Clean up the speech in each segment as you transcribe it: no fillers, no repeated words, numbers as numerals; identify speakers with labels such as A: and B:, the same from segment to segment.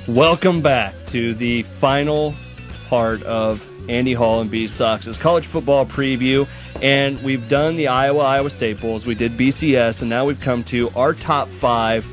A: Welcome back to the final part of Andy Hall and B-Sox's college football preview. And we've done the Iowa State Bowls. We did BCS, and now we've come to our top 5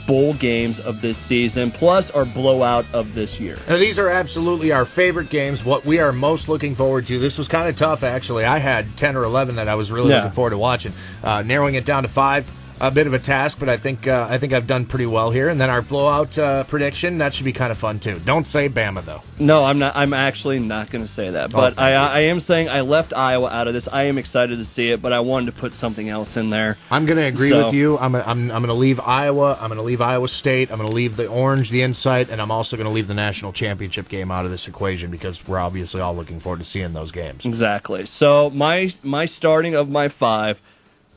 A: bowl games of this season, plus our blowout of this year.
B: Now, these are absolutely our favorite games, what we are most looking forward to. This was kind of tough, actually. I had 10 or 11 that I was really looking forward to watching. Narrowing it down to 5, a bit of a task, but I think I've done pretty well here. And then our blowout prediction, that should be kind of fun, too. Don't say Bama, though.
A: No, I'm not. I'm actually not going to say that. But I am saying I left Iowa out of this. I am excited to see it, but I wanted to put something else in there.
B: I'm going to agree with you. I'm going to leave Iowa. I'm going to leave Iowa State. I'm going to leave the Orange, the Insight, and I'm also going to leave the national championship game out of this equation because we're obviously all looking forward to seeing those games.
A: Exactly. So my starting of my 5,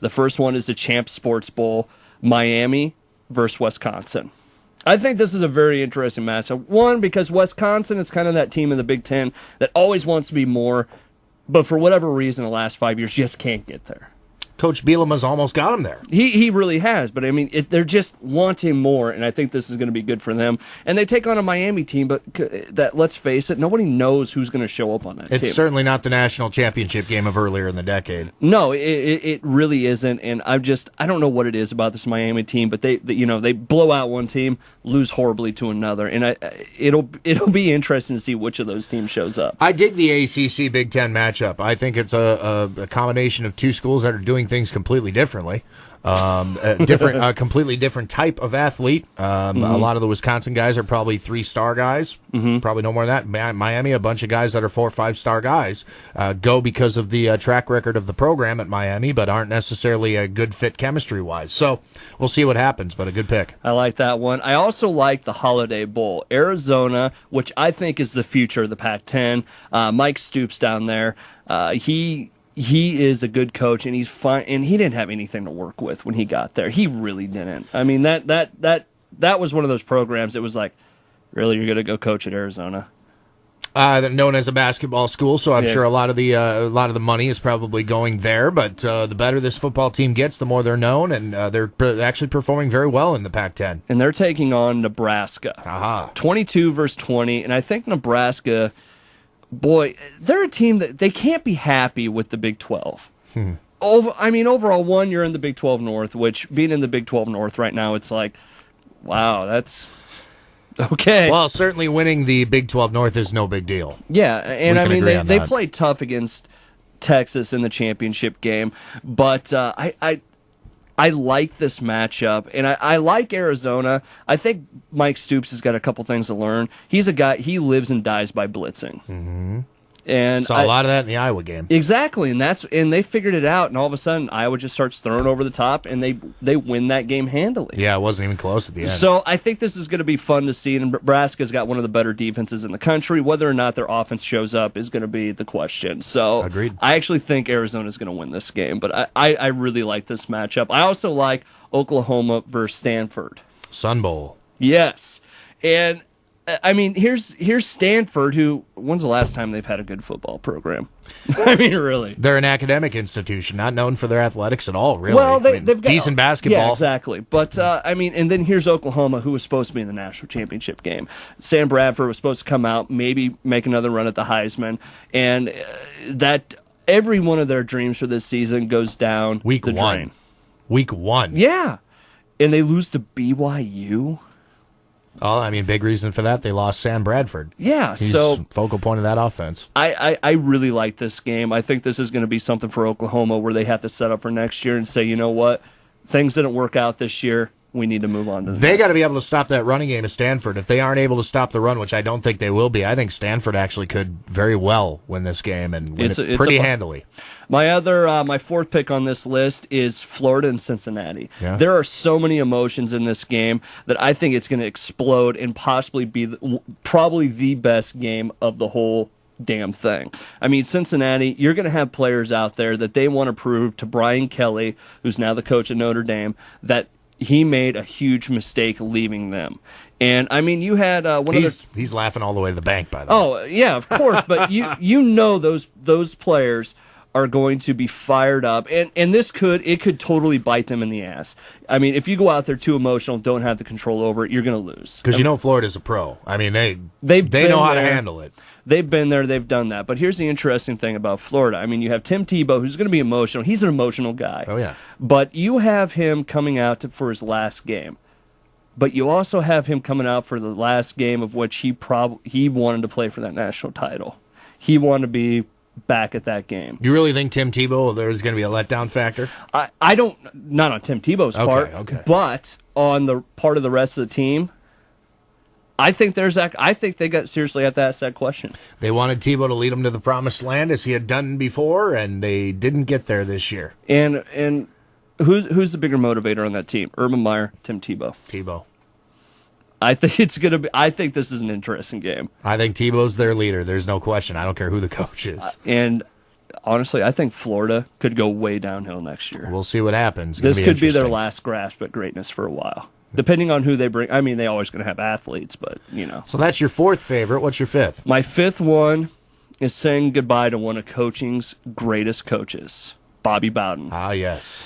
A: the first one is the Champ Sports Bowl, Miami versus Wisconsin. I think this is a very interesting matchup. One, because Wisconsin is kind of that team in the Big Ten that always wants to be more, but for whatever reason, the last 5 years just can't get there.
B: Coach Bielema's almost got him there.
A: He really has, but I mean, they're just wanting more, and I think this is going to be good for them. And they take on a Miami team, but that, let's face it, nobody knows who's going to show up on that team.
B: It's certainly not the national championship game of earlier in the decade.
A: No, it really isn't, and I don't know what it is about this Miami team, but they blow out one team, lose horribly to another, and it'll be interesting to see which of those teams shows up.
B: I dig the ACC Big Ten matchup. I think it's a combination of two schools that are doing things completely differently. A completely different type of athlete. A lot of the Wisconsin guys are probably 3-star guys. Probably no more than that. Miami, a bunch of guys that are 4 or 5-star guys go because of the track record of the program at Miami, but aren't necessarily a good fit chemistry-wise. So we'll see what happens, but a good pick.
A: I like that one. I also like the Holiday Bowl. Arizona, which I think is the future of the Pac-10. Mike Stoops down there. He is a good coach, and he's fine. And he didn't have anything to work with when he got there. He really didn't. I mean, that was one of those programs. It was like, really, you're going to go coach at Arizona?
B: Known as a basketball school, so I'm sure a lot of the money is probably going there. But the better this football team gets, the more they're known, and they're actually performing very well in the Pac-10.
A: And they're taking on Nebraska. 22 versus 20, and I think Nebraska. Boy, they're a team that they can't be happy with the Big 12. Overall, one, you're in the Big 12 North, which being in the Big 12 North right now, it's like, wow, that's okay.
B: Well, certainly winning the Big 12 North is no big deal.
A: Yeah, and they played tough against Texas in the championship game, but I like this matchup, and I like Arizona. I think Mike Stoops has got a couple things to learn. He's a guy, he lives and dies by blitzing. And
B: saw a lot of that in the Iowa game.
A: Exactly, and they figured it out, and all of a sudden Iowa just starts throwing over the top, and they win that game handily.
B: Yeah, it wasn't even close at the end.
A: So I think this is going to be fun to see, and Nebraska's got one of the better defenses in the country. Whether or not their offense shows up is going to be the question. So
B: agreed.
A: I actually think Arizona's going to win this game, but I really like this matchup. I also like Oklahoma versus Stanford.
B: Sun Bowl.
A: Yes, and I mean, here's Stanford, who, when's the last time they've had a good football program? I mean, really.
B: They're an academic institution, not known for their athletics at all, really.
A: Well, they've got
B: decent basketball.
A: Yeah, exactly. But, and then here's Oklahoma, who was supposed to be in the national championship game. Sam Bradford was supposed to come out, maybe make another run at the Heisman, and that every one of their dreams for this season goes down
B: Week 1.
A: drain.
B: Week 1.
A: Yeah. And they lose to BYU?
B: Oh, I mean, big reason for that, they lost Sam Bradford.
A: Yeah,
B: He's
A: so
B: focal point of that offense.
A: I really like this game. I think this is going to be something for Oklahoma where they have to set up for next year and say, you know what, things didn't work out this year. We need to move on to the
B: They got to be able to stop that running game of Stanford. If they aren't able to stop the run, which I don't think they will be, I think Stanford actually could very well win this game and win it pretty handily.
A: My fourth pick on this list is Florida and Cincinnati.
B: Yeah.
A: There are so many emotions in this game that I think it's going to explode and possibly be probably the best game of the whole damn thing. I mean, Cincinnati, you're going to have players out there that they want to prove to Brian Kelly, who's now the coach at Notre Dame, that he made a huge mistake leaving them. And, I mean, you had
B: He's laughing all the way to the bank, by the way.
A: Oh, yeah, of course. But you know those players are going to be fired up, and this could totally bite them in the ass. I mean, if you go out there too emotional, don't have the control over it, you're going to lose.
B: Because Florida's a pro. I mean, they know how to handle it.
A: They've been there, they've done that. But here's the interesting thing about Florida. I mean, you have Tim Tebow, who's going to be emotional. He's an emotional guy.
B: Oh, yeah.
A: But you have him coming out for his last game. But you also have him coming out for the last game of which he wanted to play for that national title. He wanted to be back at that game.
B: You really think Tim Tebow, there's going to be a letdown factor?
A: I don't, not on Tim Tebow's part, but on the part of the rest of the team. I think they got seriously at that question.
B: They wanted Tebow to lead them to the promised land as he had done before, and they didn't get there this year.
A: And who's the bigger motivator on that team? Urban Meyer, Tim Tebow.
B: Tebow.
A: I think this is an interesting game.
B: I think Tebow's their leader. There's no question. I don't care who the coach is.
A: And honestly, I think Florida could go way downhill next year.
B: We'll see what happens.
A: This could be their last grasp at greatness for a while. Depending on who they bring. I mean, they're always going to have athletes, but,
B: So that's your fourth favorite. What's your fifth?
A: My fifth one is saying goodbye to one of coaching's greatest coaches, Bobby Bowden.
B: Ah, yes.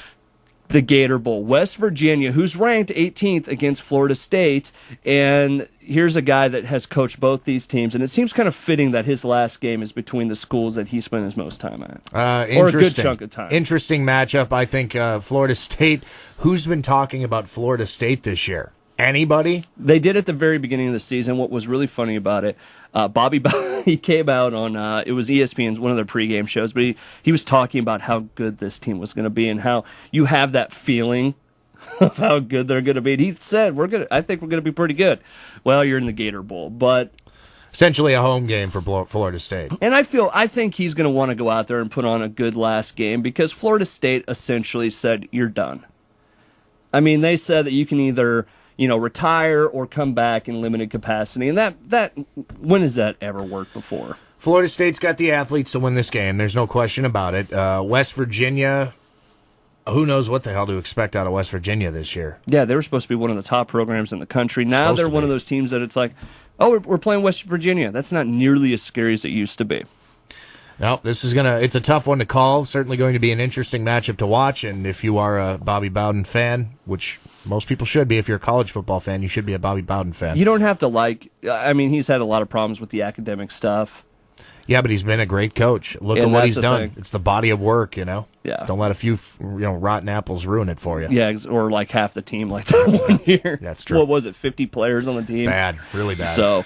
A: The Gator Bowl. West Virginia, who's ranked 18th against Florida State, and here's a guy that has coached both these teams, and it seems kind of fitting that his last game is between the schools that he spent his most time at. Or a good chunk of time.
B: Interesting matchup. I think Florida State, who's been talking about Florida State this year? Anybody?
A: They did at the very beginning of the season. What was really funny about it, Bobby, he came out on, it was ESPN's one of their pregame shows, but he was talking about how good this team was going to be and how you have that feeling of how good they're going to be. And he said, I think we're going to be pretty good. Well, you're in the Gator Bowl, but
B: essentially a home game for Florida State.
A: And I think he's going to want to go out there and put on a good last game because Florida State essentially said, you're done. I mean, they said that you can either retire or come back in limited capacity. And that when has that ever worked before?
B: Florida State's got the athletes to win this game. There's no question about it. West Virginia, who knows what the hell to expect out of West Virginia this year.
A: Yeah, they were supposed to be one of the top programs in the country. Now they're one of those teams that it's like, oh, we're playing West Virginia. That's not nearly as scary as it used to be.
B: No, it's a tough one to call. Certainly going to be an interesting matchup to watch. And if you are a Bobby Bowden fan, which most people should be, if you're a college football fan, you should be a Bobby Bowden fan.
A: You don't have to he's had a lot of problems with the academic stuff.
B: Yeah, but he's been a great coach. Look at what he's done. It's the body of work, Yeah. Don't let a few, rotten apples ruin it for you.
A: Yeah, or like half the team like that one year.
B: That's true.
A: What was it, 50 players on the team?
B: Bad, really bad.
A: So